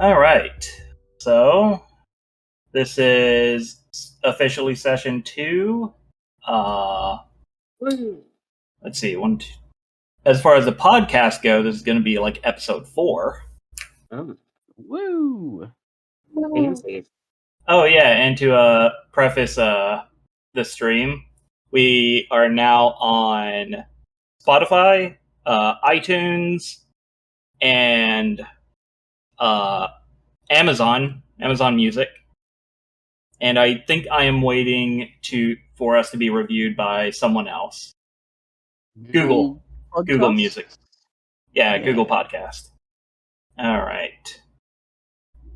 All right. So this is officially session 2. Let's see. As far as the podcast goes, this is going to be like episode 4. Oh, Woo! fancy. Oh yeah, and to preface the stream, we are now on Spotify, iTunes, and Amazon Music. And I think I am waiting for us to be reviewed by someone else. Google Music. Yeah, Google Podcast. All right.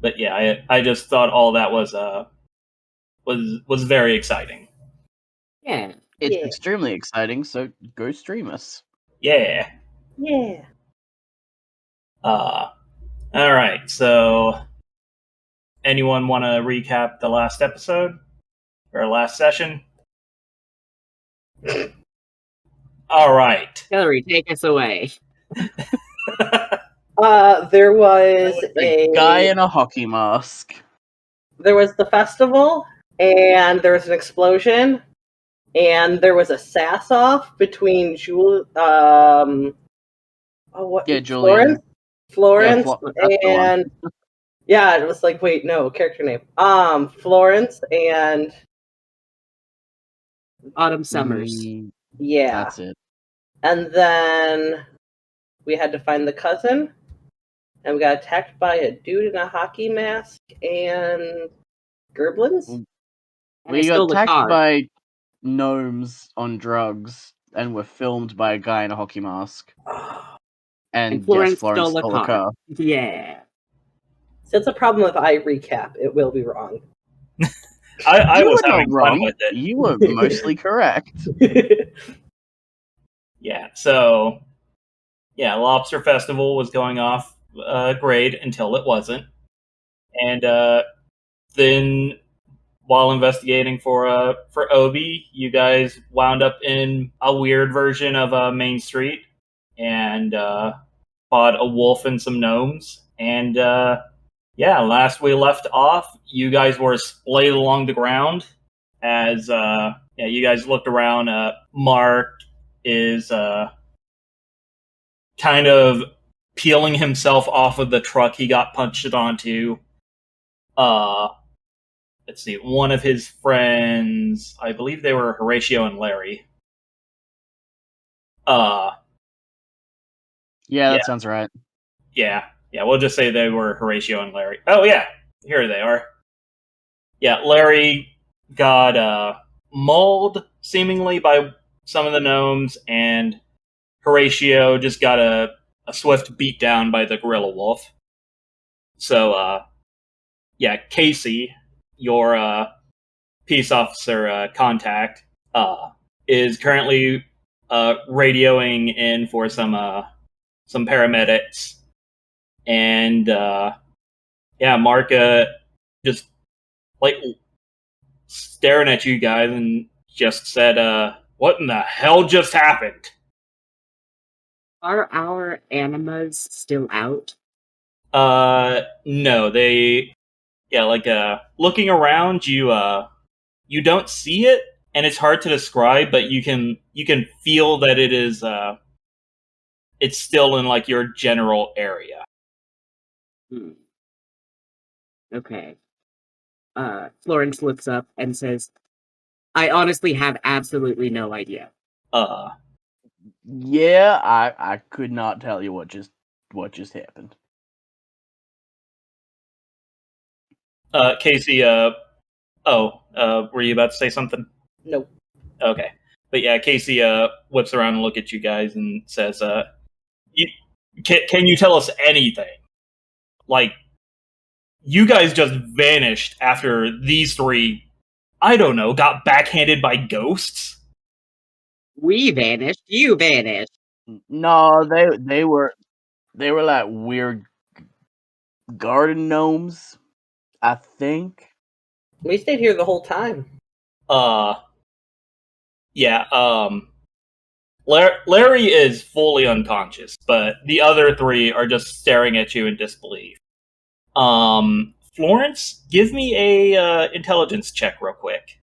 But yeah, I just thought all that was very exciting. Yeah. It's extremely exciting, so go stream us. Yeah. Yeah. All right. So, anyone want to recap the last episode or last session? All right. Hillary, take us away. There was A guy in a hockey mask. There was the festival, and there was an explosion, and there was a sass-off between Julian. Florence, Yeah, and yeah, it was like, wait, no, character name. Florence and Autumn Summers. yeah, That's it. and then we had to find the cousin, and we got attacked by a dude in a hockey mask and gerblins. We got attacked by gnomes on drugs and were filmed by a guy in a hockey mask. And Florence Florence stole a car. Yeah. So it's a problem if I recap. It will be wrong. I was not having wrong fun with it. You were mostly correct. Yeah, so Lobster Festival was going off great until it wasn't. And then while investigating for Obi, you guys wound up in a weird version of Main Street and fought a wolf and some gnomes. And last we left off, you guys were splayed along the ground as you guys looked around. Mark is kind of peeling himself off of the truck he got punched onto. Let's see, one of his friends, I believe they were Horatio and Larry. That sounds right. Yeah, we'll just say they were Horatio and Larry. Oh yeah, here they are. Yeah, Larry got mauled, seemingly, by some of the gnomes, and Horatio just got a swift beat down by the gorilla wolf. So, Casey, your peace officer contact, is currently radioing in for some paramedics. And, Mark just, staring at you guys and just said, what in the hell just happened? Are our animas still out? No, they... looking around, you don't see it, and it's hard to describe, but you can feel that it is, it's still in, your general area. Okay. Florence looks up and says, I honestly have absolutely no idea. Yeah, I could not tell you what just happened. Casey, were you about to say something? Nope. Okay. But yeah, Casey whips around and looks at you guys and says, can you tell us anything? You guys just vanished after these 3, I don't know, got backhanded by ghosts? We vanished. You vanished. No, they were like weird garden gnomes, I think. We stayed here the whole time. Larry is fully unconscious, but the other 3 are just staring at you in disbelief. Florence, give me a intelligence check real quick.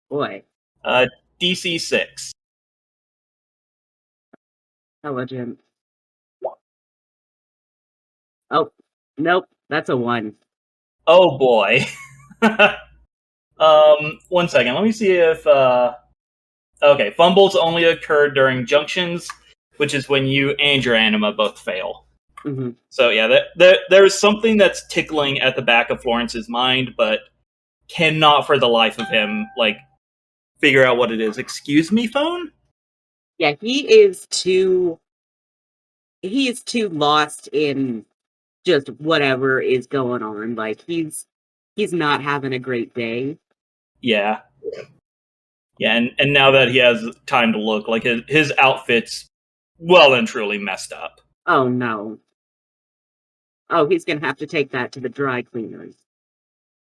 Boy. DC 6. Intelligent. Oh, nope. That's a 1. Oh boy. 1 second. Let me see if okay, fumbles only occur during junctions, which is when you and your anima both fail. Mm-hmm. So yeah, there's something that's tickling at the back of Florence's mind, but cannot for the life of him figure out what it is. Excuse me, phone? Yeah, he is too lost in just whatever is going on. Like he's not having a great day. Yeah. Yeah, and now that he has time to look, his outfit's well and truly messed up. Oh no. Oh, he's gonna have to take that to the dry cleaners.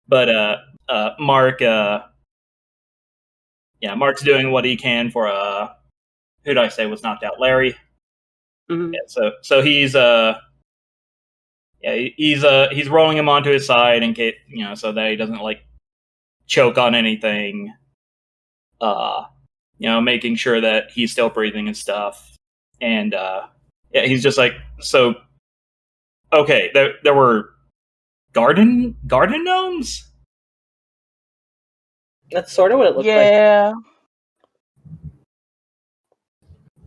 But Mark Mark's doing what he can for who did I say was knocked out? Larry. Mm-hmm. Yeah, so he's he's rolling him onto his side in case, so that he doesn't choke on anything. Making sure that he's still breathing and stuff. And he's just so okay, there were garden gnomes? That's sort of what it looks like. Yeah.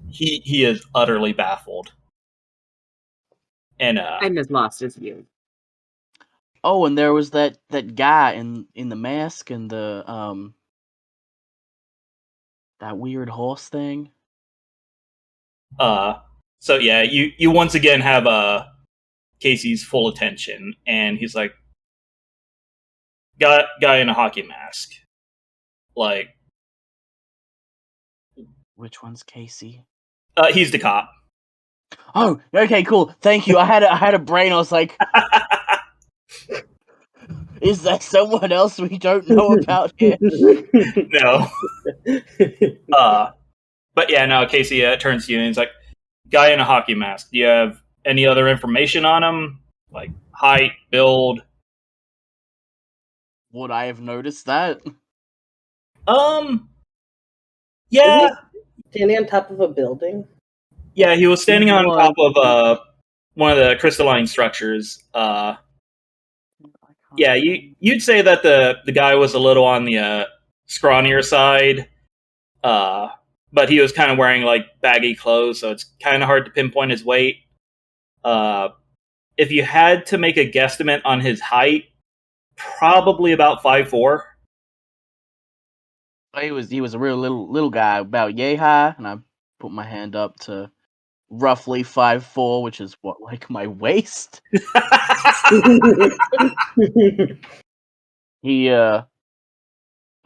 He is utterly baffled. And I'm as lost as you. Oh, and there was that guy in the mask and the that weird horse thing. So yeah, you once again have Casey's full attention, and he's like, guy in a hockey mask. Which one's Casey? He's the cop. Oh, okay, cool. Thank you. I had a brain. I was like, is there someone else we don't know about here? No. But yeah, no, Casey turns to you and he's like, guy in a hockey mask. Do you have any other information on him? Like height, build? Would I have noticed that? Yeah. Standing on top of a building? Yeah, he was standing on top of one of the crystalline structures. Yeah, you'd say that the guy was a little on the scrawnier side, but he was kind of wearing baggy clothes, so it's kind of hard to pinpoint his weight. If you had to make a guesstimate on his height, probably about 5'4". He was a real little guy, about yay high, and I put my hand up to roughly 5'4", which is what, my waist. He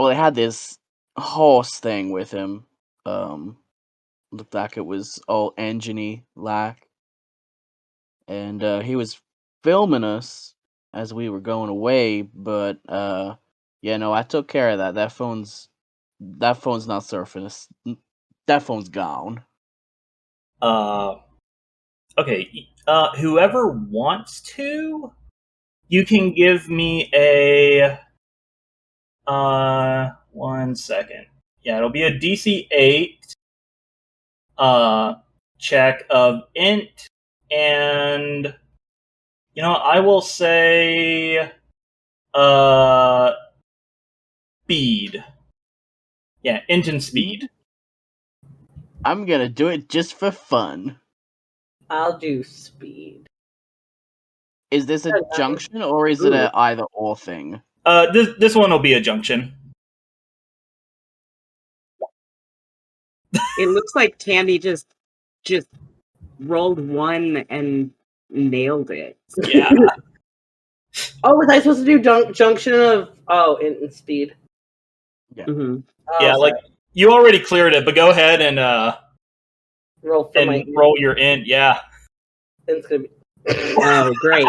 he had this horse thing with him. Looked like it was all engine-y like, and he was filming us as we were going away. But I took care of that. That phone's not surfing. That phone's gone. Okay. Whoever wants to, you can give me a 1 second. Yeah, it'll be a DC 8 check of int, and I will say speed. Yeah, int and speed. I'm gonna do it just for fun. I'll do speed. Is this a junction or is it a either or thing? This one will be a junction. It looks like Tandy just rolled 1 and nailed it. Yeah. Oh, was I supposed to do junction of int and speed? Yeah. Mm-hmm. Yeah, you already cleared it, but go ahead and roll your int. Yeah. It's gonna be. Oh, great!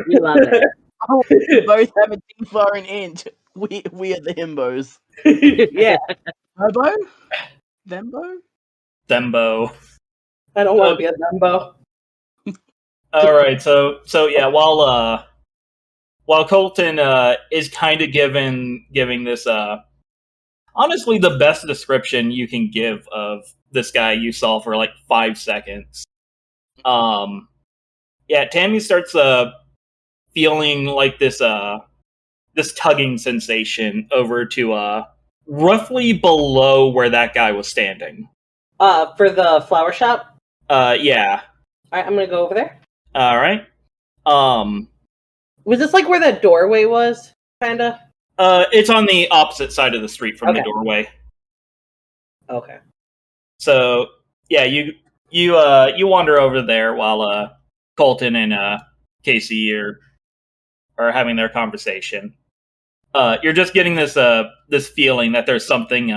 We love it. Oh, we both have a D4 and int. We are the himbos. Yeah. Hobo? Thembo? Thembo. I don't want to be a Thembo. All right, so yeah, while Colton is kind of giving this honestly the best description you can give of this guy you saw for like 5 seconds. Yeah, Tammy starts feeling like this tugging sensation over to roughly below where that guy was standing. For the flower shop. Yeah. All right, I'm gonna go over there. All right. Was this like where that doorway was? Kinda. It's on the opposite side of the street from the Okay. doorway. Okay. So yeah, you wander over there while Colton and Casey are having their conversation. You're just getting this feeling that there's something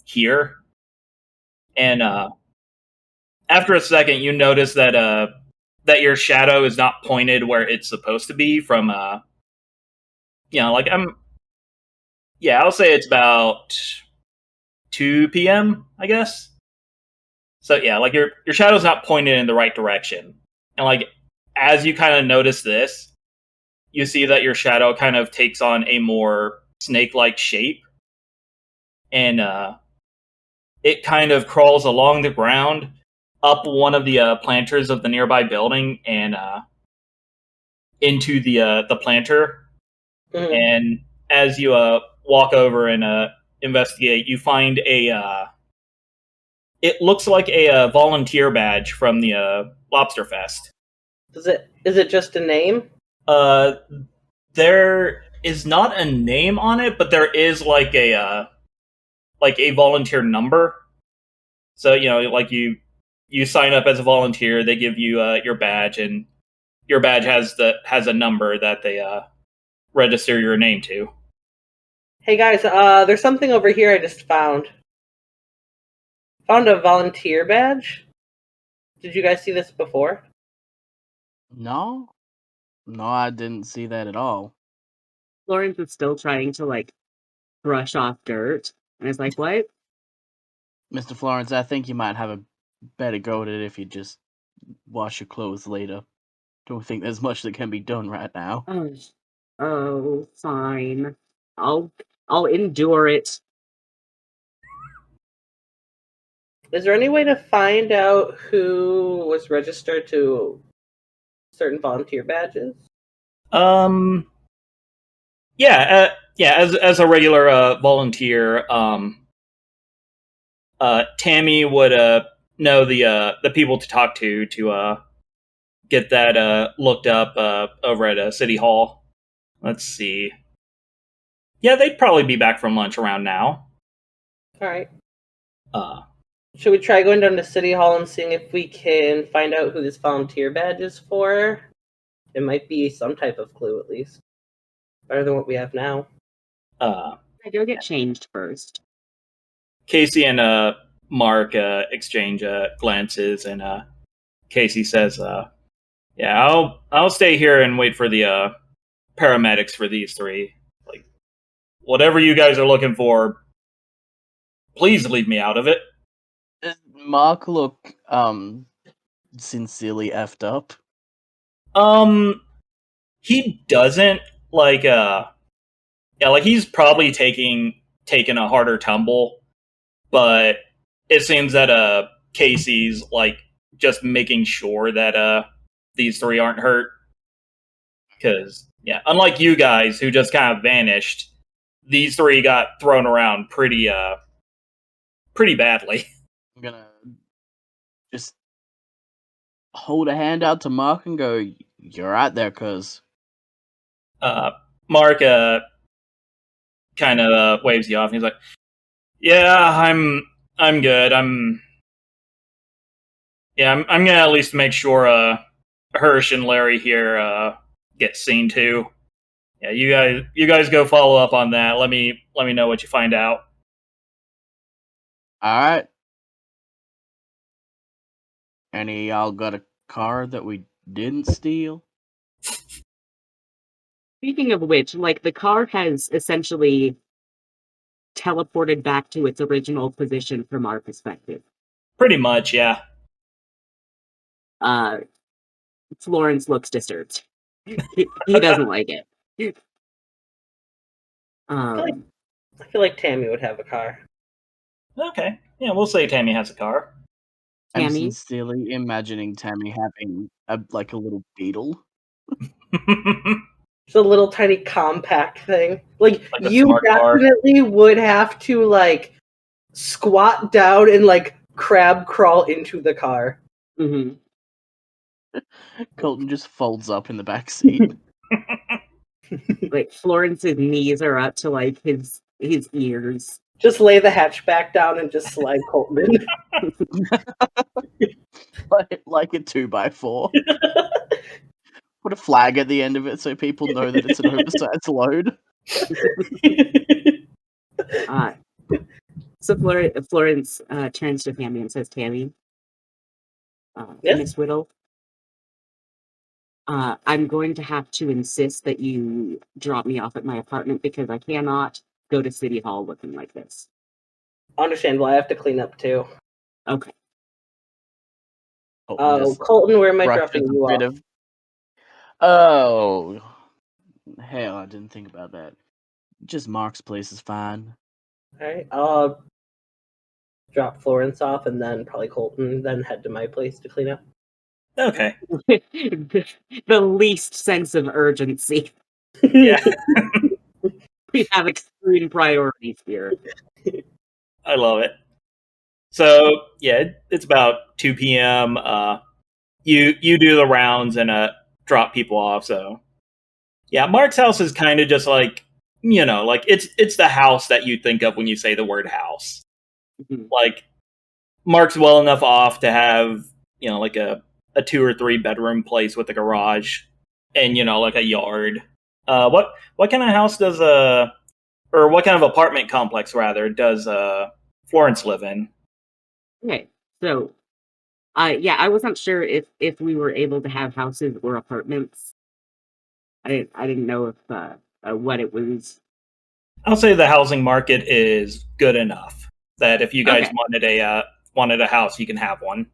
here, and after a second, you notice that your shadow is not pointed where it's supposed to be. From like I'll say it's about 2 p.m. I guess. So yeah, like your shadow's not pointed in the right direction, and like as you kind of notice this, you see that your shadow kind of takes on a more snake-like shape, and it kind of crawls along the ground up one of the planters of the nearby building and into the planter. Mhm. And as you walk over and investigate, you find it looks like a volunteer badge from the Lobster Fest. Is it just a name? There is not a name on it, but there is like a volunteer number. So like you sign up as a volunteer, they give you your badge, and your badge has a number that they register your name to. Hey guys, there's something over here I just found. Found a volunteer badge. Did you guys see this before? No, I didn't see that at all. Florence is still trying to like brush off dirt, and it's like, what? Mr. Florence, I think you might have a better go at it if you just wash your clothes later. Don't think there's much that can be done right now. Oh, fine. I'll endure it. Is there any way to find out who was registered to certain volunteer badges? Yeah, as a regular volunteer, Tammy would know the people to talk to get that looked up over at City Hall. Let's see. Yeah, they'd probably be back from lunch around now. All right. Uh, Should we try going down to City Hall and seeing if we can find out who this volunteer badge is for? It might be some type of clue, at least. Better than what we have now. I go get changed first. Casey and Mark exchange glances, and Casey says, "Yeah, I'll stay here and wait for the paramedics for these three. Like, whatever you guys are looking for, please leave me out of it." Does Mark look sincerely effed up? He doesn't like like he's probably taken a harder tumble, but it seems that Casey's like just making sure that these three aren't hurt, because yeah, unlike you guys who just kind of vanished, these three got thrown around pretty badly. I'm gonna just hold a hand out to Mark and go, "You're right there, cuz." Mark kind of waves you off. He's like, "Yeah, I'm good. I'm gonna at least make sure Hirsch and Larry here get seen too. Yeah, you guys go follow up on that. Let me know what you find out." All right. Any of y'all got a car that we didn't steal? Speaking of which, like the car has essentially teleported back to its original position from our perspective. Pretty much, yeah. Florence looks disturbed. He doesn't like it. I feel like Tammy would have a car. Okay. Yeah, we'll say Tammy has a car. I'm Tammy? sincerely imagining Tammy having a little beetle. It's a little tiny compact thing. Like a you smart car. definitely would have to like squat down and like crab crawl into the car. Mm-hmm. Colton just folds up in the back seat. Like Florence's knees are up to like his ears. Just lay the hatchback down and just slide Colton in. like a 2x4. Put a flag at the end of it so people know that it's an oversized load. So Florence turns to Tammy and says, "Tammy, Yes? Miss Whittle, I'm going to have to insist that you drop me off at my apartment because I cannot go to City Hall looking like this." Understandable. I have to clean up too. Okay. Colton, where am I brushes dropping a you bit off? of- Oh, hell, I didn't think about that. Just Mark's place is fine. Alright, I'll drop Florence off and then probably Colton, then head to my place to clean up. Okay. The least sense of urgency. Yeah. We have extreme priorities here. I love it. So yeah, it's about 2 p.m. You do the rounds and drop people off. So yeah, Mark's house is kind of just like, like it's the house that you think of when you say the word house. Mm-hmm. Like Mark's well enough off to have like a 2 or 3 bedroom place with a garage and like a yard. What kind of house does or what kind of apartment complex rather does Florence live in? Okay, so I wasn't sure if we were able to have houses or apartments. I didn't know if what it was. I'll say the housing market is good enough that if you guys Okay. wanted a house, you can have one.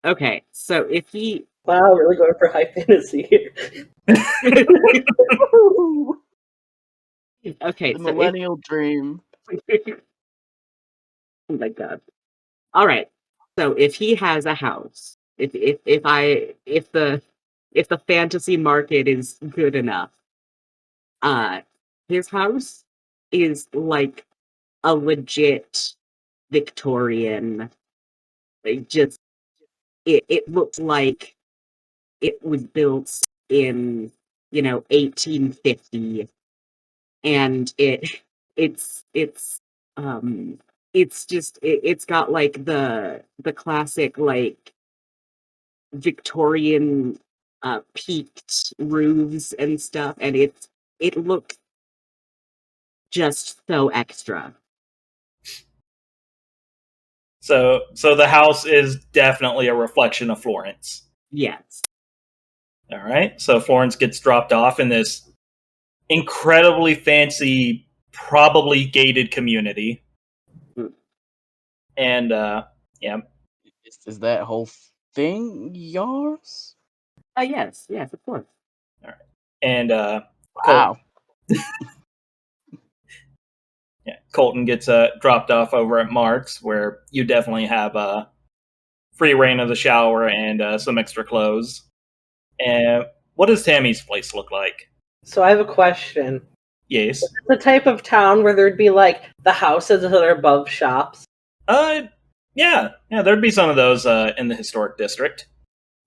Okay, so if he Wow, really going for high fantasy here. okay, The so millennial dream. oh my god. All right. So if he has a house, if the fantasy market is good enough, his house is like a legit Victorian. Like just it looks like it was built in 1850, and um it's got like the classic like Victorian peaked roofs and stuff, and it looks just so extra. So the house is definitely a reflection of Florence. Yes. All right. So Florence gets dropped off in this incredibly fancy, probably gated community. Mm. And yeah. Is that whole thing yours? Yes, of course. All right. And Wow. Colton gets dropped off over at Mark's, where you definitely have free reign of the shower and some extra clothes. And what does Tammy's place look like? So I have a question. Yes. Is it the type of town where there'd be like the houses that are above shops? Yeah, there'd be some of those in the historic district.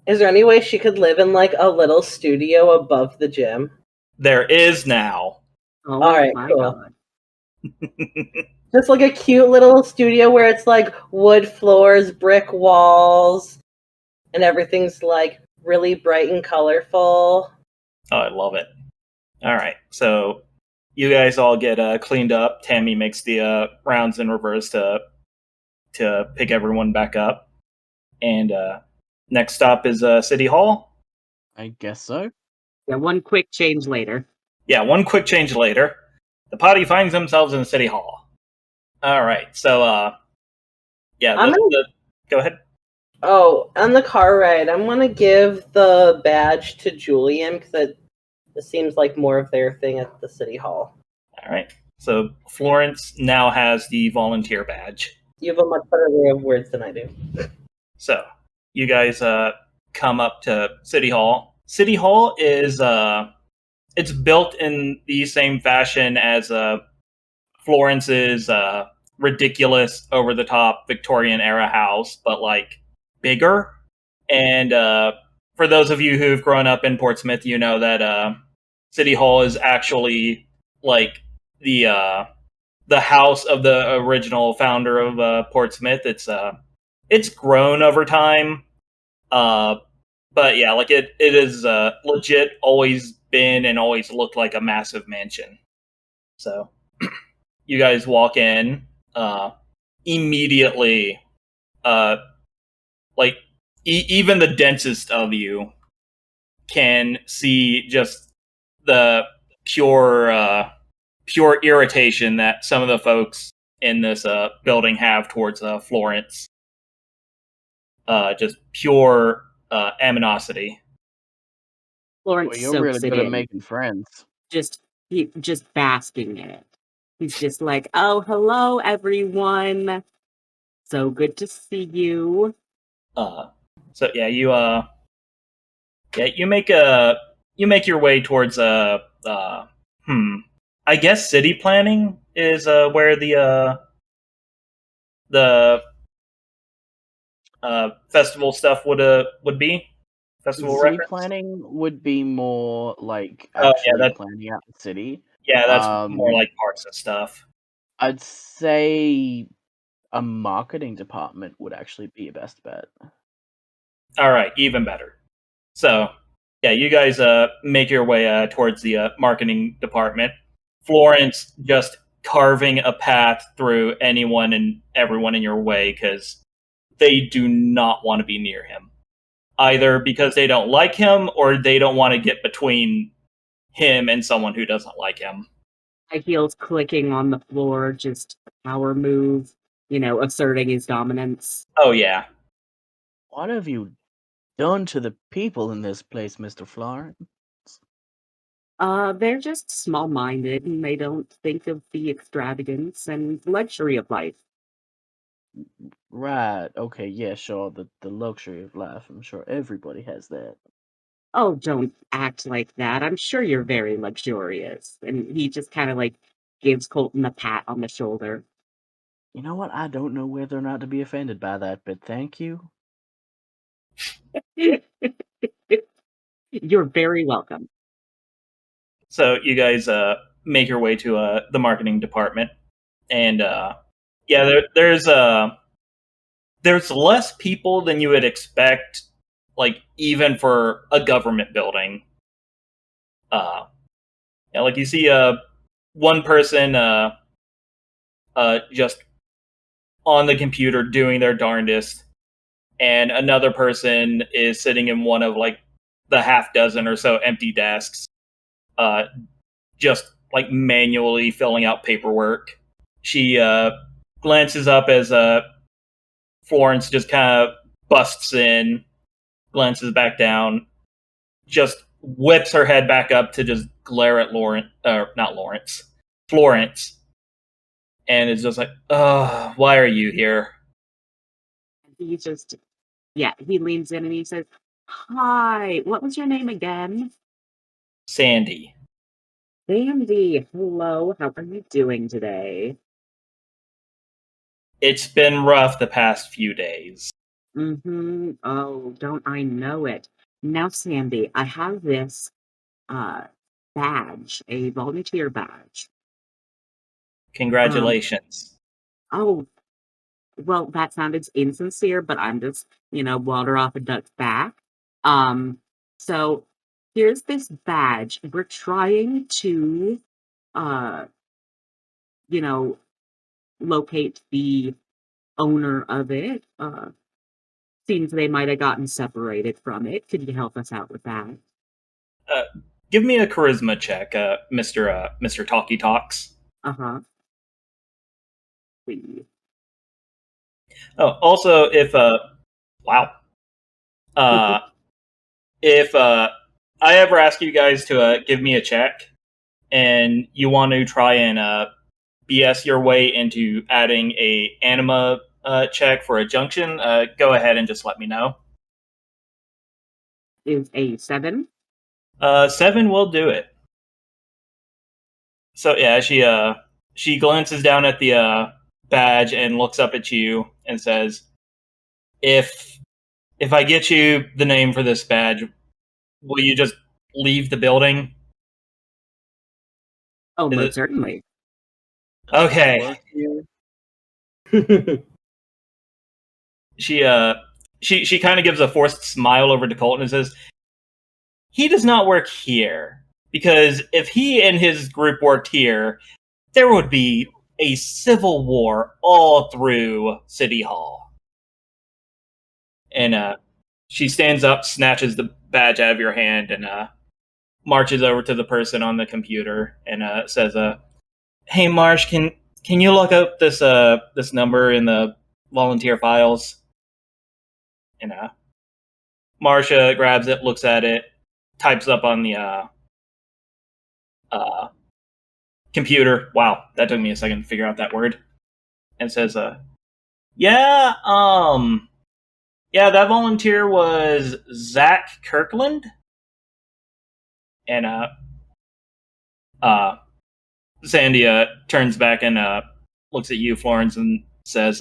Is there any way she could live in like a little studio above the gym? There is now. Oh, all right, my cool. God. Just like a cute little studio where it's like wood floors, brick walls, and everything's like really bright and colorful. Oh, I love it. All right, so you guys all get cleaned up. Tammy makes the rounds in reverse to pick everyone back up. And next stop is City Hall. I guess so. Yeah, one quick change later. Yeah, one quick change later. The party finds themselves in City Hall. All right, so yeah, I'm go ahead. Oh, on the car ride, I'm gonna give the badge to Julian because it seems like more of their thing at the city hall. All right. So Florence now has the volunteer badge. You have a much better way of words than I do. So you guys come up to City Hall. City Hall is it's built in the same fashion as Florence's ridiculous, over the top Victorian era house, but like bigger. And for those of you who've grown up in Portsmouth, you know that City Hall is actually like the house of the original founder of Portsmouth. It's grown over time, but yeah, like it is legit always been and always looked like a massive mansion. So you guys walk in immediately, like even the densest of you can see just the pure irritation that some of the folks in this building have towards Florence. Just pure animosity. Florence Well, you're really soaks it good at in, making friends. just basking in it. He's just like, "Oh, hello, everyone. So good to see you." So yeah, you make your way towards I guess city planning is where the festival stuff would be. Festival City reference. planning would be more like Oh yeah, actually planning out the city. that's more like parks and stuff. I'd say a marketing department would actually be your best bet. All right, even better. So yeah, you guys make your way towards the marketing department. Florence just carving a path through anyone and everyone in your way because they do not want to be near him. Either because they don't like him or they don't want to get between him and someone who doesn't like him. My heels clicking on the floor, just power move, asserting his dominance. Oh yeah. What have you done to the people in this place, Mr. Florence? They're just small-minded and they don't think of the extravagance and luxury of life. Right. Okay. Yeah. Sure. The luxury of life. I'm sure everybody has that. Oh, don't act like that. I'm sure you're very luxurious. And he just kind of like gives Colton a pat on the shoulder. You know what? I don't know whether or not to be offended by that, but thank you. You're very welcome. So you guys make your way to the marketing department, and yeah, there's less people than you would expect, like even for a government building. Yeah, like you see one person just on the computer doing their darndest, and another person is sitting in one of like the half dozen or so empty desks, just like manually filling out paperwork. She glances up as Florence just kind of busts in, glances back down, just whips her head back up to just glare at Florence, and is just like, "Oh, why are you here?" He just, yeah, he leans in and he says, "Hi, what was your name again?" Sandy. Sandy, hello, how are you doing today? It's been rough the past few days. Mm-hmm. Oh, don't I know it. Now, Sandy, I have this badge, a volunteer badge. Congratulations. Oh, well, that sounded insincere, but I'm just, water off a duck's back. So here's this badge. We're trying to, uh, you know, locate the owner of it. Seems they might have gotten separated from it. Could you help us out with that? Give me a charisma check, Mr. Talkie Talks. Uh-huh. Oh, also, Wow. If I ever ask you guys to give me a check, and you want to try and BS your way into adding a anima check for a junction, go ahead and just let me know. Is a 7. 7 will do it. So yeah, she glances down at the badge and looks up at you and says, "If I get you the name for this badge, will you just leave the building?" Oh, Is most it certainly. okay? Work here. She kind of gives a forced smile over to Colton and says, "He does not work here, because if he and his group worked here, there would be a civil war all through City Hall." And she stands up, snatches the badge out of your hand, and marches over to the person on the computer and says, "Hey, Marsh, can you look up this number in the volunteer files?" And Marsha grabs it, looks at it, types up on the uh, computer. Wow, that took me a second to figure out that word. And says, "Yeah, yeah, that volunteer was Zach Kirkland." And Sandy turns back and looks at you, Florence, and says,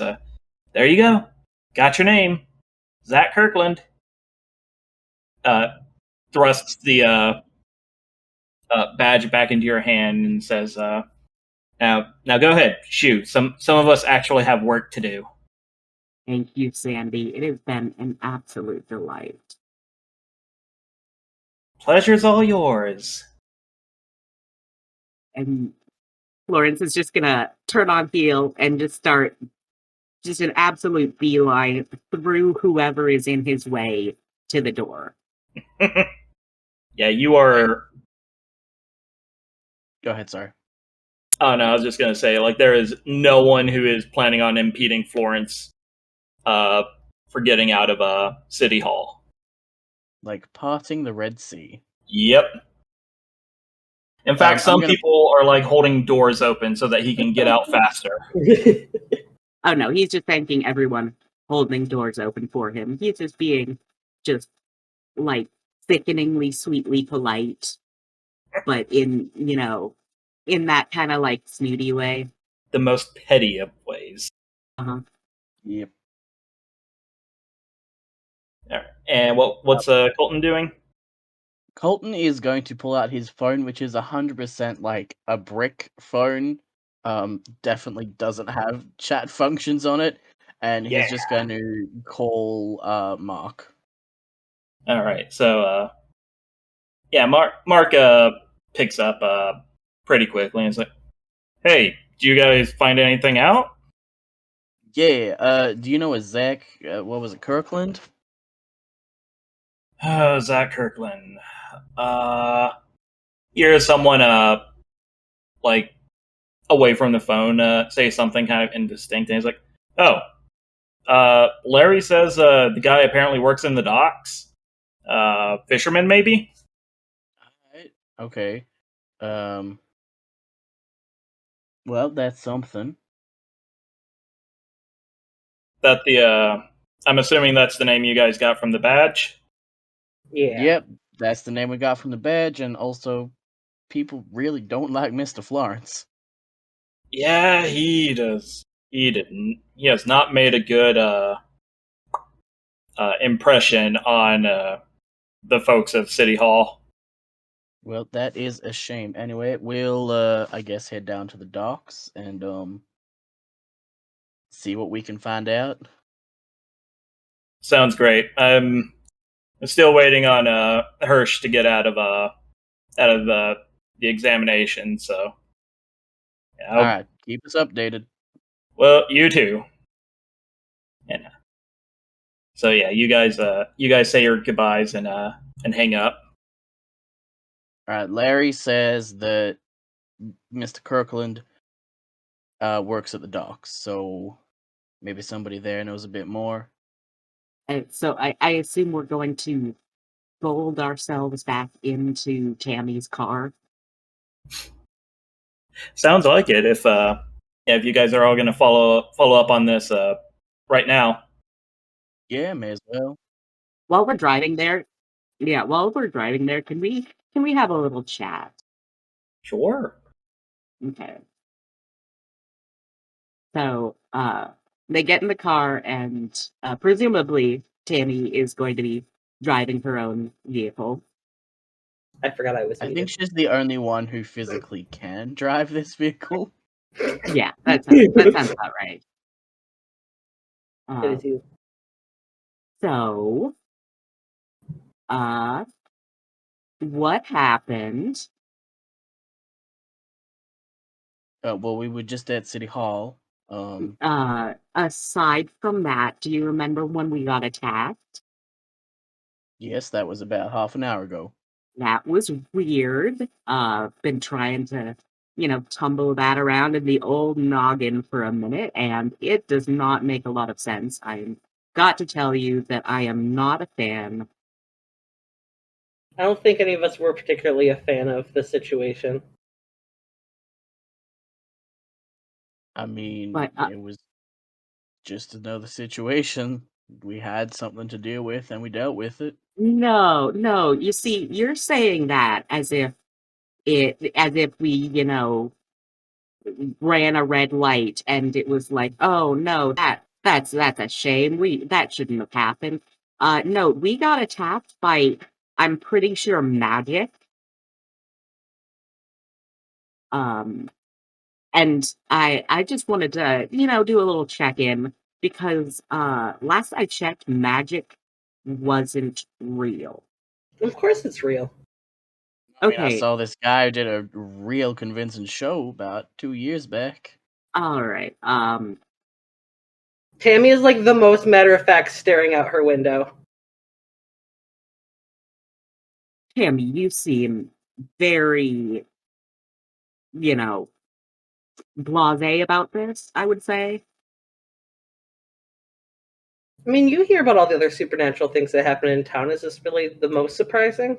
"There you go, got your name, Zach Kirkland." Thrusts the badge back into your hand and says, "Now go ahead, shoot. Some of us actually have work to do." Thank you, Sandy. It has been an absolute delight. Pleasure's all yours. And Florence is just gonna turn on heel and just start just an absolute beeline through whoever is in his way to the door. Yeah, you are. Go ahead, sorry. Oh no, I was just gonna say, like, there is no one who is planning on impeding Florence for getting out of City Hall. Like parting the Red Sea. Yep. In fact, some gonna- people are like holding doors open so that he can get out faster. Oh no, he's just thanking everyone holding doors open for him. He's just being just like sickeningly sweetly polite, but in, in that kind of like snooty way. The most petty of ways. Uh-huh. Yep. Alright. And what's Colton doing? Colton is going to pull out his phone, which is 100% like a brick phone. Definitely doesn't have chat functions on it, and Yeah. he's just going to call Mark. All right. So yeah, Mark picks up pretty quickly and is like, "Hey, do you guys find anything out?" Yeah. Do you know a Zach? What was it, Kirkland? Zach Kirkland. Here's someone like away from the phone say something kind of indistinct, and he's like, "Oh, Larry says the guy apparently works in the docks. Fisherman, maybe." Alright, okay. Well, that's something. That I'm assuming that's the name you guys got from the badge. Yeah. Yep, that's the name we got from the badge, and also people really don't like Mr. Florence. Yeah, he does. He didn't. He has not made a good impression on the folks of City Hall. Well, that is a shame. Anyway, we'll I guess head down to the docks and see what we can find out. Sounds great. I'm still waiting on Hirsch to get out of the examination. So, yeah, All right, keep us updated. well, you too. And so yeah, you guys say your goodbyes and hang up. All right, Larry says that Mr. Kirkland works at the docks, so maybe somebody there knows a bit more. And so I assume we're going to fold ourselves back into Tammy's car. Sounds like it. If you guys are all going to follow up on this right now. Yeah, may as well. While we're driving there, can we have a little chat? Sure. Okay. So they get in the car, and presumably Tammy is going to be driving her own vehicle. I forgot I was I muted. think she's the only one who physically can drive this vehicle. Yeah, that sounds about right. It is you. So, what happened? Well, we were just at City Hall. Aside from that, do you remember when we got attacked? Yes, that was about half an hour ago. That was weird. Been trying to, tumble that around in the old noggin for a minute, and it does not make a lot of sense. I got to tell you that I am not a fan. I don't think any of us were particularly a fan of the situation. I mean, But it was just another situation. We had something to deal with, and we dealt with it. no, you see, you're saying that as if we, ran a red light and it was like, oh no, that's a shame. That shouldn't have happened. No, we got attacked by, I'm pretty sure, magic. Um, and I just wanted to, do a little check-in because last I checked, magic wasn't real. Of course it's real. I mean, I Okay, saw this guy who did a real convincing show about 2 years back. all right. Tammy is like the most matter of fact staring out her window. Tammy, you seem very, you know, blasé about this, I would say. I mean, you hear about all the other supernatural things that happen in town. Is this really the most surprising?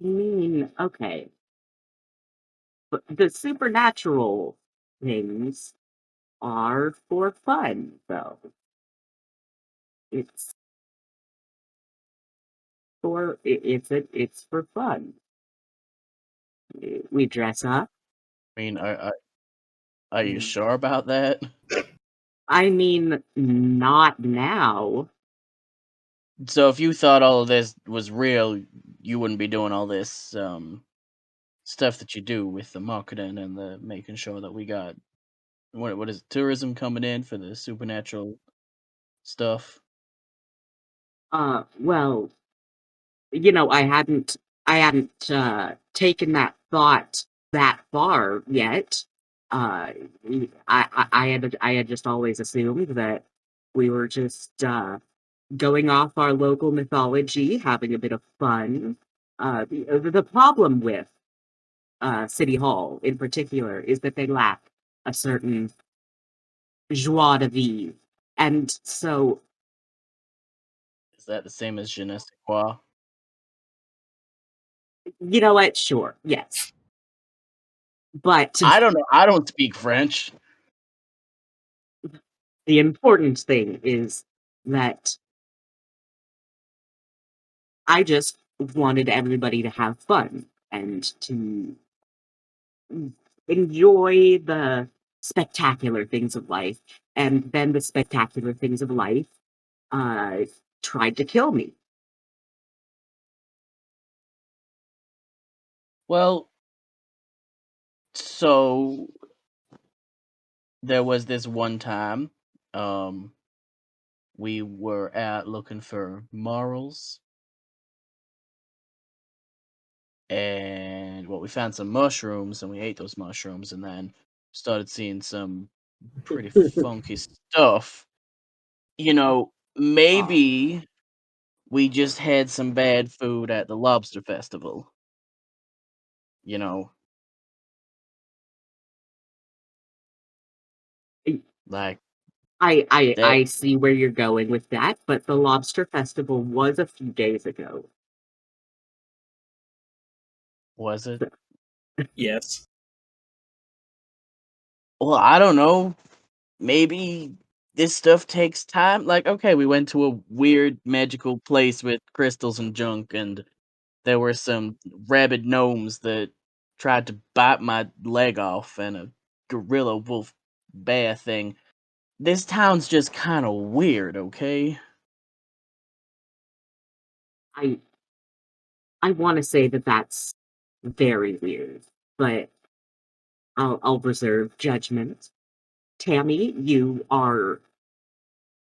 Okay. But the supernatural things are for fun, though. It's it's for fun. We dress up. I mean, are you Mm. sure about that? I mean, not now. So if you thought all of this was real, you wouldn't be doing all this stuff that you do with the marketing and the making sure that we got what is it, tourism coming in for the supernatural stuff. Well, I hadn't taken that thought that far yet. Uh, I had just always assumed that we were just going off our local mythology, having a bit of fun. The problem with City Hall in particular is that they lack a certain joie de vivre. And so, Is that the same as je ne sais quoi? you know what? Sure, yes. But I don't know. I don't speak French. the important thing is that I just wanted everybody to have fun and to enjoy the spectacular things of life. And then the spectacular things of life uh, tried to kill me. Well, so there was this one time um we were out looking for morals, and well, we found some mushrooms and we ate those mushrooms and then started seeing some pretty funky stuff. Oh, Maybe we just had some bad food at the lobster festival. you know y- like I see where you're going with that, but the Lobster Festival was a few days ago. Was it? Yes. Well, I don't know. Maybe this stuff takes time. Like, okay, we went to a weird magical place with crystals and junk, and there were some rabid gnomes that tried to bite my leg off, and a gorilla wolf bear thing. This town's just kind of weird, okay? I I want to say that that's very weird, but I'll reserve judgment. Tammy, you are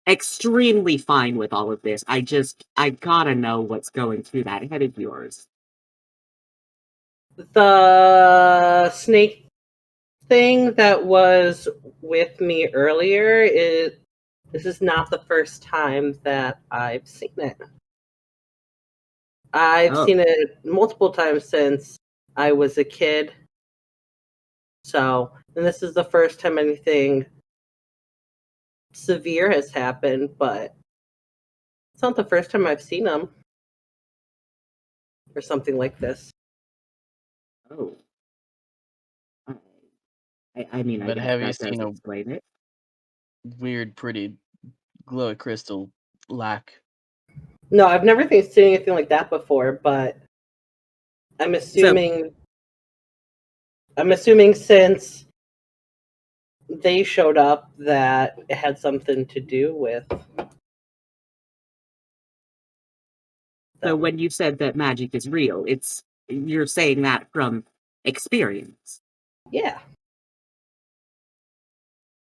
extremely fine with all of this. I gotta know what's going through that head of yours. The snake thing that was with me earlier is this is not the first time that I've seen it. I've Oh. seen it multiple times since I was a kid. So, and this is the first time anything severe has happened, but it's not the first time I've seen them or something like this. Oh. I mean, I But guess have you that does seen a explain it. weird, pretty glow crystal lack? No, I've never seen anything like that before, but I'm assuming since they showed up that it had something to do with So them. when you said that magic is real, you're saying that from experience. Yeah.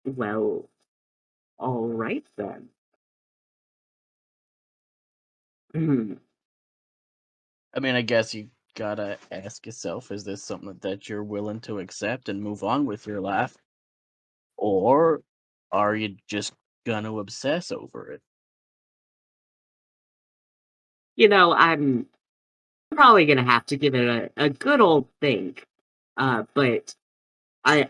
Well, all right then. Hmm. I mean, I guess you gotta ask yourself, is this something that you're willing to accept and move on with your life? Or are you just gonna obsess over it? I'm probably gonna have to give it a good old think. But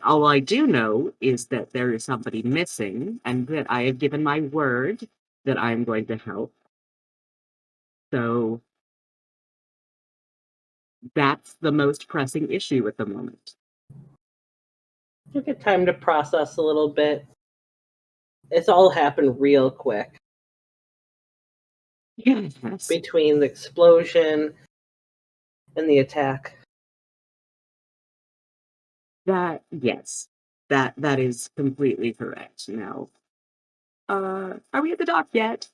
all I do know is that there is somebody missing, and that I have given my word that I'm going to help. So that's the most pressing issue at the moment. Took it time to process a little bit. It's all happened real quick Yes, between the explosion and the attack. yes, that is completely correct. Now, are we at the dock yet?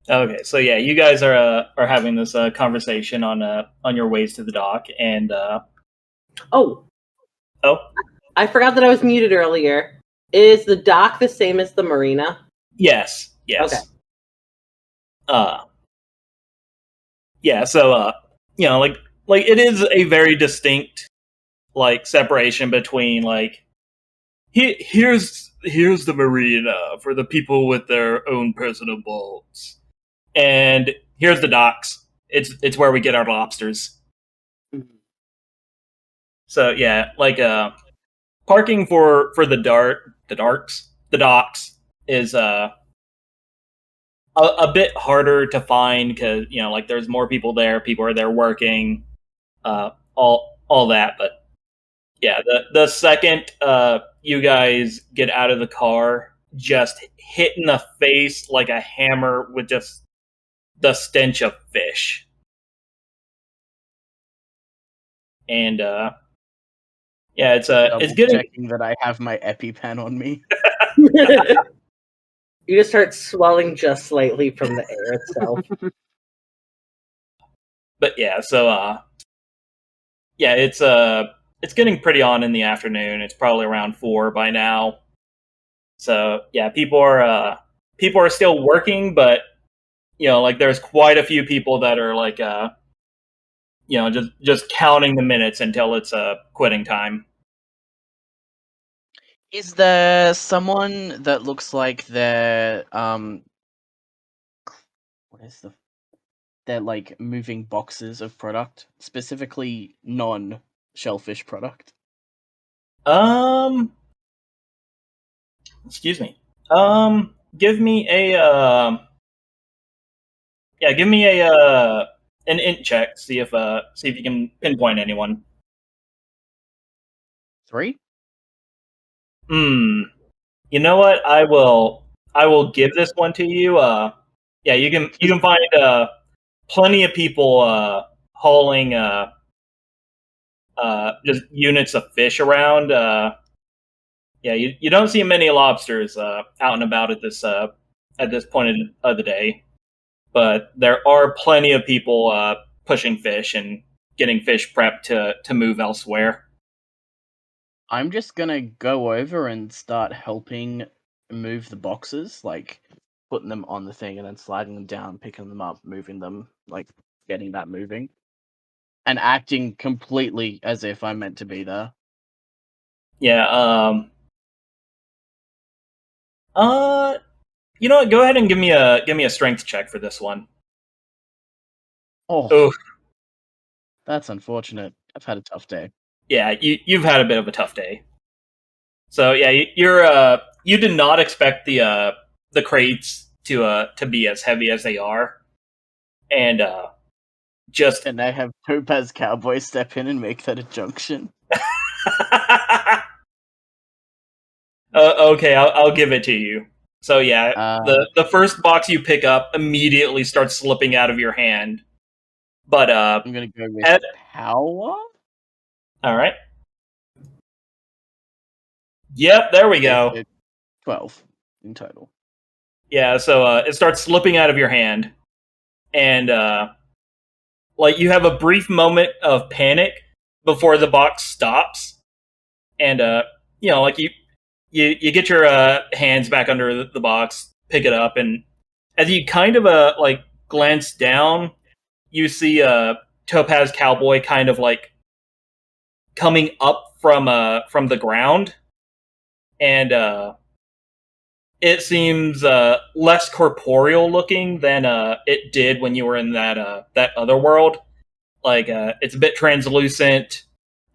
Okay, so yeah, you guys are having this conversation on your ways to the dock, and Oh, oh I forgot that I was muted earlier. Is the dock the same as the marina? yes, Okay. uh yeah, so like it is a very distinct like separation between like here's the marina for the people with their own personal boats, and here's the docks. It's where we get our lobsters. Mhm. So yeah, like parking for the docks is a bit harder to find because like there's more people there. People are there working, all that. But yeah, the second you guys get out of the car, just hit in the face like a hammer with just the stench of fish, and yeah, it's Double getting. checking that I have my EpiPen on me. You just start swelling just slightly from the air itself. But yeah, so yeah, it's getting pretty on in the afternoon. It's probably around 4 by now. So yeah, people are still working, but like there's quite a few people that are like just counting the minutes until it's quitting time. Is there someone that looks like they're what is they're like moving boxes of product, specifically non shellfish product? Um Excuse me. Give me a give me a an int check. See if you can pinpoint anyone. 3? Hmm. You know what? I will give this one to you. Yeah, you can find plenty of people hauling just units of fish around. Yeah, you don't see many lobsters out and about at this point of the day, but there are plenty of people pushing fish and getting fish prepped to move elsewhere. I'm just gonna go over and start helping move the boxes, like putting them on the thing and then sliding them down, picking them up, moving them, like getting that moving, and acting completely as if I'm meant to be there. Yeah. You know what? Go ahead and give me a strength check for this one. Oh, Oh, that's unfortunate. I've had a tough day. yeah. You've had a bit of a tough day. So yeah, you did not expect the crates to be as heavy as they are, and just And I have Topaz Cowboy step in and make that a junction. okay, I'll give it to you. So yeah, the first box you pick up immediately starts slipping out of your hand, but I'm gonna go with power. all right. Yep, there we go. 12 in total. Yeah, so it starts slipping out of your hand, and like you have a brief moment of panic before the box stops, and you know, like you get your hands back under the box, pick it up, and as you kind of like glance down, you see Topaz Cowboy kind of like coming up from the ground, and it seems less corporeal looking than it did when you were in that other world. Like it's a bit translucent.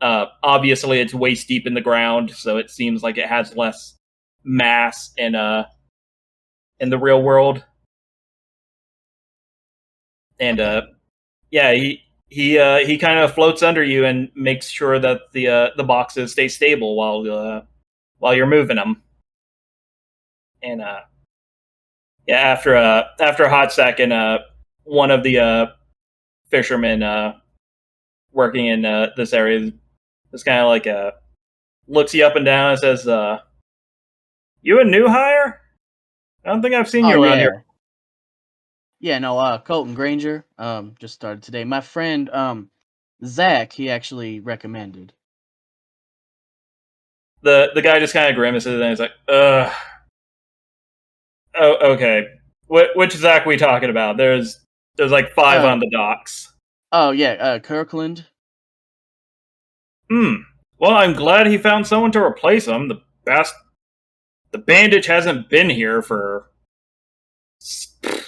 Obviously, it's waist deep in the ground, so it seems like it has less mass in the real world. And yeah, he kind of floats under you and makes sure that the boxes stay stable while you're moving them. And yeah, after a hot second, one of the fishermen working in this area is kind of like looks you up and down and says, "You a new hire? I don't think I've seen you around here." Yeah, no, Colton Granger, just started today. My friend, Zach, he actually recommended. The guy just kind of grimaces and he's like, "Ugh, oh, okay. Which Zach we talking about? There's like five on the docks." Oh yeah, Kirkland. Well, I'm glad he found someone to replace him. The bandage hasn't been here for he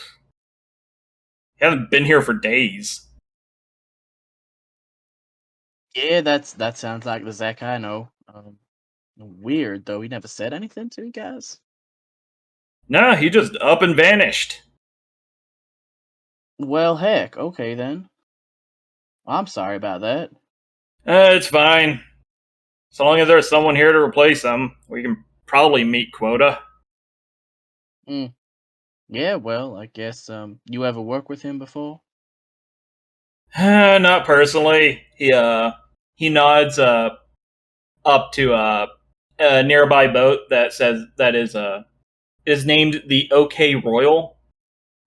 hasn't been here for days. Yeah, that sounds like the Zach I know. Weird though, he never said anything to you guys. Nah, he just up and vanished. Well, heck, okay then. I'm sorry about that. It's fine. As long as there's someone here to replace him, we can probably meet quota. Yeah, well, I guess you ever work with him before? Not personally. He nods up to a nearby boat that says that is named the OK Royal,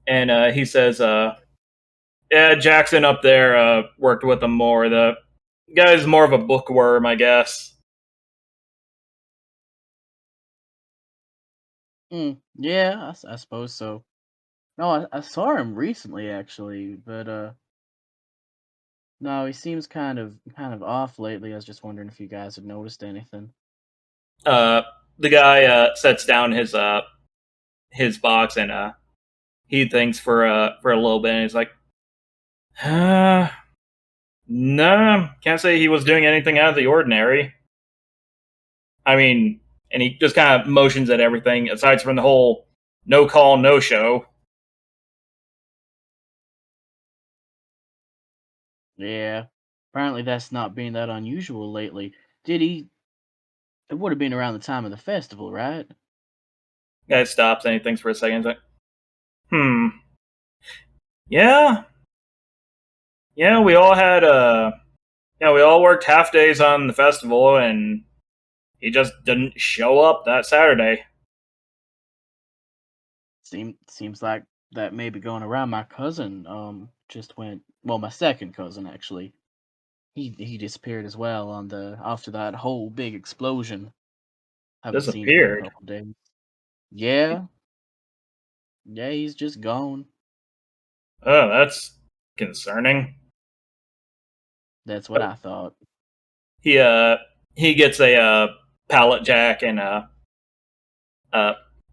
and he says, "Yeah, Jackson up there worked with him more. The guy's more of a bookworm, I guess." Yeah, I suppose so. No, I saw him recently actually, but no, he seems kind of off lately. I was just wondering if you guys had noticed anything. The guy sets down his box and he thinks for a little bit, and he's like, "No, can't say he was doing anything out of the ordinary. I mean, and he just kind of motions at everything, aside from the whole no call, no show. Yeah. Apparently that's not been that unusual lately. Did he? It would have been around the time of the festival, right? Guy stops and he thinks for a second. He's like, yeah, yeah. We all had we all worked half days on the festival, and he just didn't show up that Saturday. Seems like that may be going around. My cousin just went. Well, my second cousin actually. He disappeared as well after that whole big explosion. Haven't seen him in a Disappeared. couple days. Yeah, yeah, he's just gone. Oh, that's concerning. That's what I thought. He gets a pallet jack and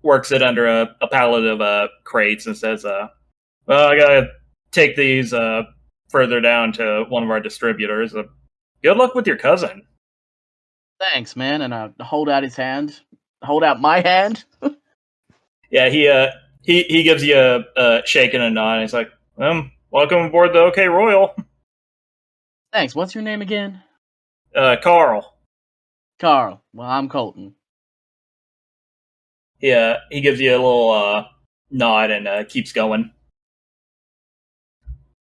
works it under a pallet of crates and says, "Well, I gotta take these further down to one of our distributors. Good luck with your cousin." Thanks, man. And I hold out his hand. Hold out my hand. Yeah, he gives you a shake and a nod. And he's like, "Welcome aboard the OK Royal." Thanks. What's your name again? Carl. Carl. Well, I'm Colton. He gives you a little nod and keeps going.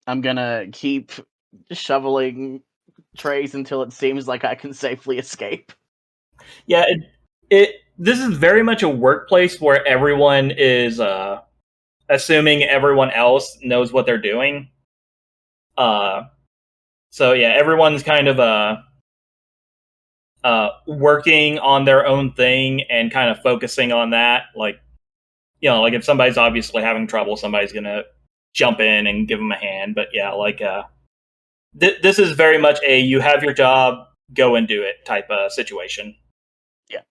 I'm gonna keep shoveling trays until it seems like I can safely escape. Yeah, this is very much a workplace where everyone is assuming everyone else knows what they're doing. So yeah, everyone's kind of working on their own thing and kind of focusing on that. Like, like if somebody's obviously having trouble, somebody's gonna jump in and give them a hand. But yeah, like this is very much a you have your job, go and do it type of situation. Yeah.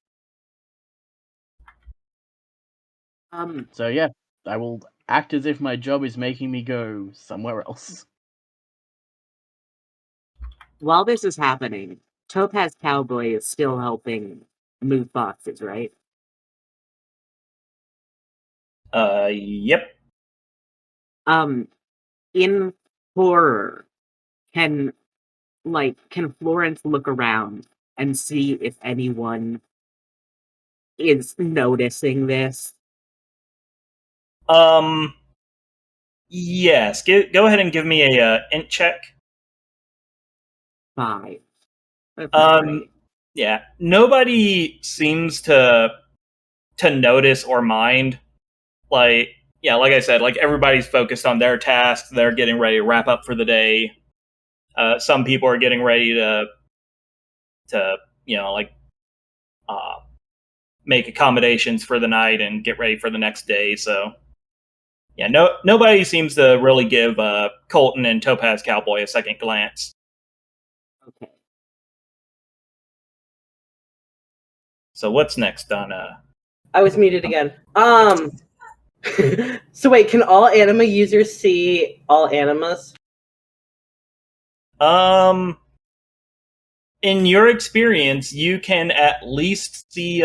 Um, So yeah, I will act as if my job is making me go somewhere else. while this is happening, Topaz Cowboy is still helping move boxes, right? Yep. In horror, can can Florence look around and see if anyone is noticing this? Yes. Go ahead and give me a int check. 5. That's not great. Yeah. Nobody seems to notice or mind. Like, yeah, like I said, like everybody's focused on their tasks. They're getting ready to wrap up for the day. Some people are getting ready to like make accommodations for the night and get ready for the next day. So yeah, nobody seems to really give Colton and Topaz Cowboy a second glance. Okay. So what's next on I was muted again. So wait, can all anima users see all animas? In your experience, you can at least see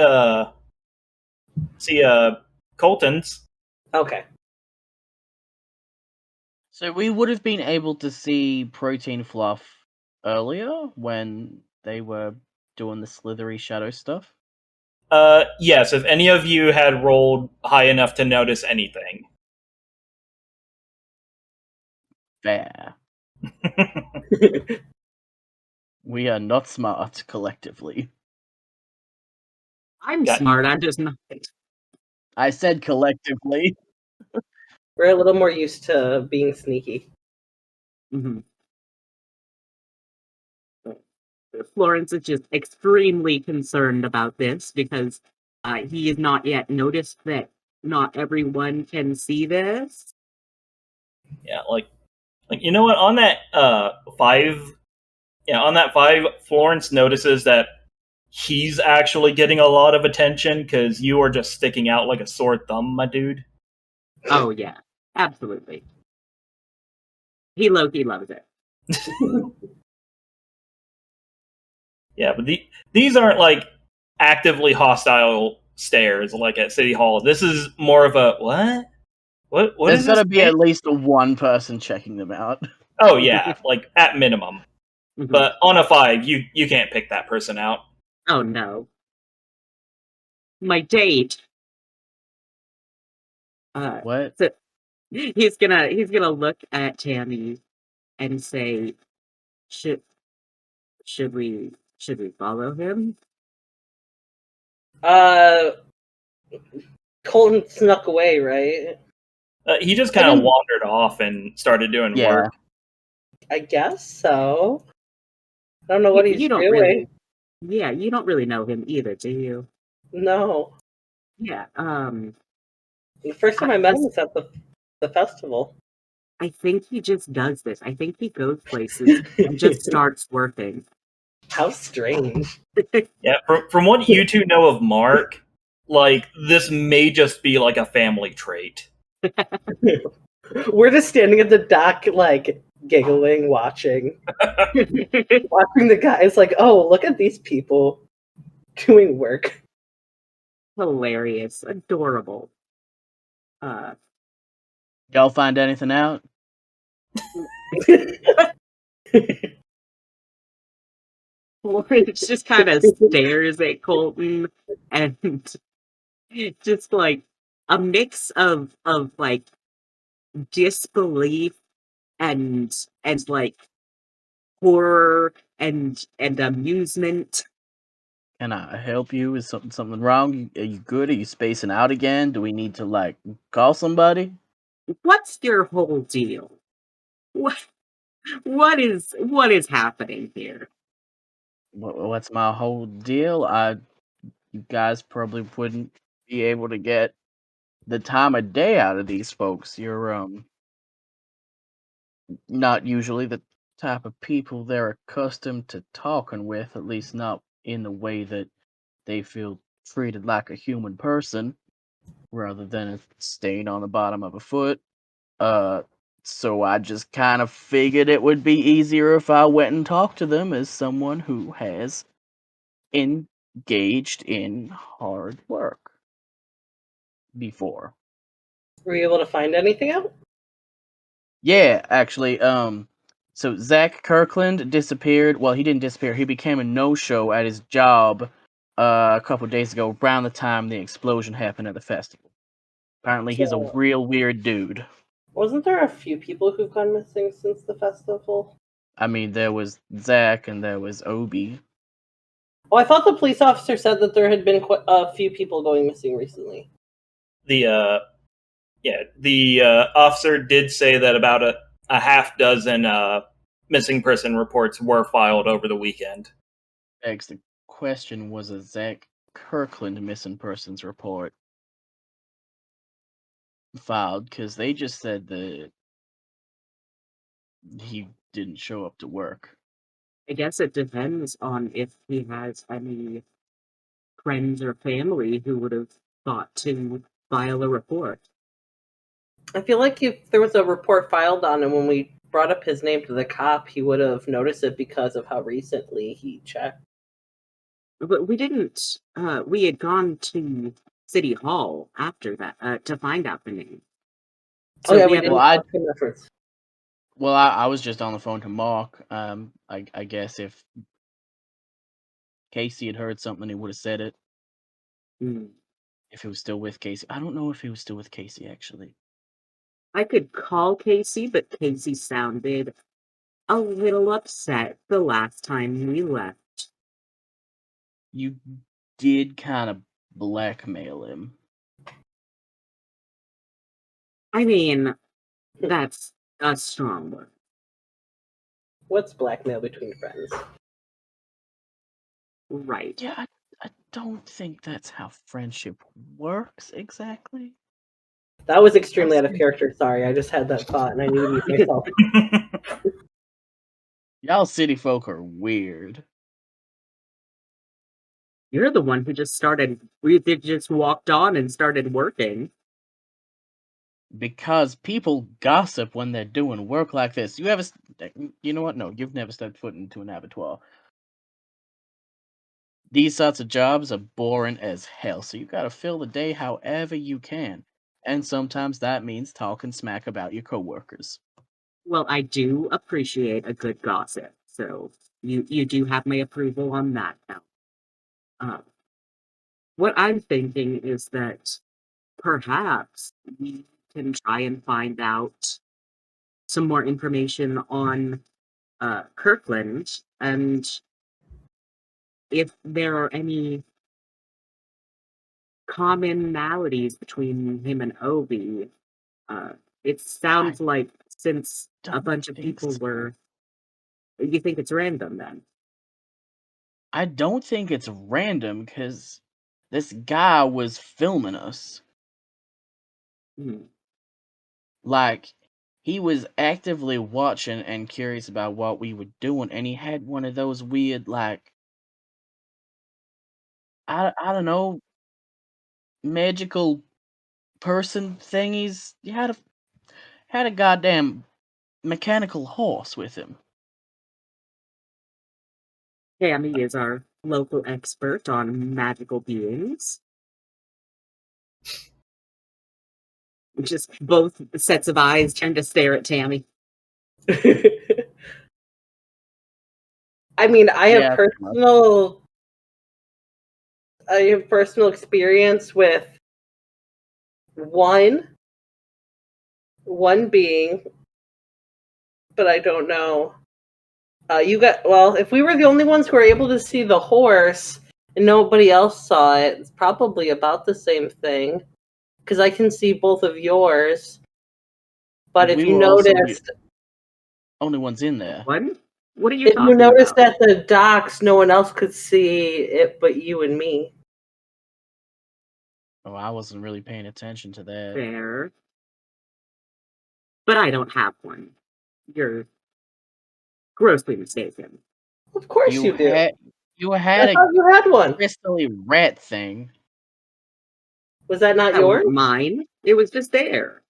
Colton's. Okay. So we would have been able to see Protein Fluff earlier when they were doing the slithery shadow stuff. Yes, if any of you had rolled high enough to notice anything. Fair. We are not smart collectively. I'm smart, I'm just not. I said collectively. We're a little more used to being sneaky. Mm-hmm. Florence is just extremely concerned about this because he has not yet noticed that not everyone can see this. Yeah, like you know what? On that 5, on that 5, Florence notices that he's actually getting a lot of attention because you are just sticking out like a sore thumb, my dude. Oh yeah, absolutely. He low-key loves it. Yeah, but these aren't like actively hostile stares like at City Hall. This is more of a what? What There's is got this? to be at least one person checking them out. Oh yeah, like at minimum. Mhm. But on a 5, you can't pick that person out. Oh no. My date. What? So he's gonna look at Tammy and say, should should we follow him? Colton snuck away, right? He just I kind of didn't- wandered off and started doing Yeah. work. I guess so. I don't know what he's You don't doing. really, yeah, you don't really know him either, do you? No. Yeah. The first time I met him was at the festival. I think he just does this. I think he goes places and just starts working. How strange. Yeah, from what you two know of Mark, like this may just be like a family trait. We're just standing at the dock, like giggling, watching the guys. Like, oh, look at these people doing work. Hilarious, adorable. Y'all find anything out? Lawrence just kind of stares at Colton and just like a mix of like disbelief and like horror and amusement. Can I help you? Is something wrong? Are you good? Are you spacing out again? Do we need to like call somebody? What's your whole deal? What is happening here? What's my whole deal? You guys probably wouldn't be able to get the time of day out of these folks. You're not usually the type of people they're accustomed to talking with, at least not in the way that they feel treated like a human person rather than a stain on the bottom of a foot. So I just kind of figured it would be easier if I went and talked to them as someone who has engaged in hard work before. Were you able to find anything out? Yeah, actually, so Zach Kirkland disappeared. Well, he didn't disappear. He became a no-show at his job a couple days ago, around the time the explosion happened at the festival. Apparently, he's a So- real weird dude. Wasn't there a few people who've gone missing since the festival? I mean, there was Zach and there was Obi. Oh, I thought the police officer said that there had been a few people going missing recently. The officer did say that about a half dozen missing person reports were filed over the weekend. Begs the question, was a Zach Kirkland missing persons report filed? Because they just said that he didn't show up to work. I guess it depends on if he has any friends or family who would have thought to file a report. I feel like if there was a report filed on him when we brought up his name to the cop, he would have noticed it because of how recently he checked. But we didn't. We had gone to City Hall after that to find out the name. Oh yeah, we haven't- didn't talk to reference. Well, I was just on the phone to Mark. I guess if Casey had heard something, he would have said it. Hmm. If he was still with Casey. I don't know if he was still with Casey, actually. I could call Casey, but Casey sounded a little upset the last time we left. You did kind of blackmail him. I mean, that's a strong word. What's blackmail between friends? Right. Yeah, I don't think that's how friendship works exactly. That was extremely out of character. Sorry, I just had that thought and I need to mute myself. Y'all city folk are weird. You're the one who just started. We just walked on and started working. Because people gossip when they're doing work like this. You know what? No, you've never stepped foot into an abattoir. these sorts of jobs are boring as hell, so you gotta fill the day however you can. And sometimes that means talking smack about your coworkers. Well, I do appreciate a good gossip, so you do have my approval on that now. Uh, what I'm thinking is that perhaps we can try and find out some more information on Kirkland and if there are any commonalities between him and Obi. Uh, it sounds like since a Don't bunch of think people so. were, you think it's random then? I don't think it's random because this guy was filming us. Hmm. Like, he was actively watching and curious about what we were doing, and he had one of those weird, like, I don't know, magical person thingies. He had a goddamn mechanical horse with him. Tammy is our local expert on magical beings. Just both sets of eyes tend to stare at Tammy. I mean, I have Yeah, personal experience with one being, but I don't know. If we were the only ones who were able to see the horse and nobody else saw it, it's probably about the same thing. Because I can see both of yours. But if we you were also the noticed, only ones in there. What? What are you if you talking noticed about? at the docks, no one else could see it but you and me. Oh, I wasn't really paying attention to that. Fair. But I don't have one. You're grossly mistaken. Of course you do. You I had a thought you had one. crystally rat thing. Was that not That yours? wasn't mine. It was just there.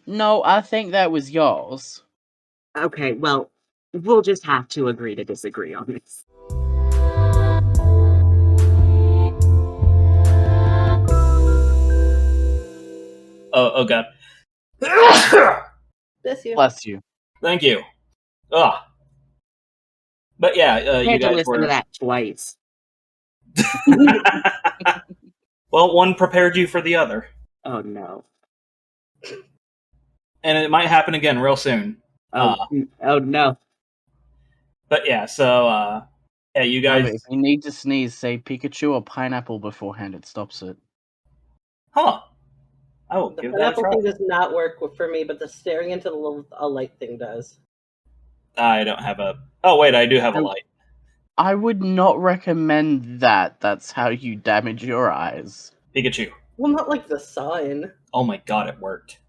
No, I think that was yours. Okay, well, we'll just have to agree to disagree on this. Oh god. Bless you. Bless you. Thank you. Ugh. But yeah, I you had to guys listen to were. that twice. Well, one prepared you for the other, Oh no. and it might happen again real soon. Oh, oh no. But yeah, so yeah, you Remember, guys. if you need to sneeze, say Pikachu or pineapple beforehand. It stops it. Huh. I will The give that a pineapple try. thing does not work for me, but the staring into a light thing does. I don't have a. Oh wait, I do have a light. I would not recommend that. That's how you damage your eyes. Pikachu. Well, not like the sun. Oh my god, it worked.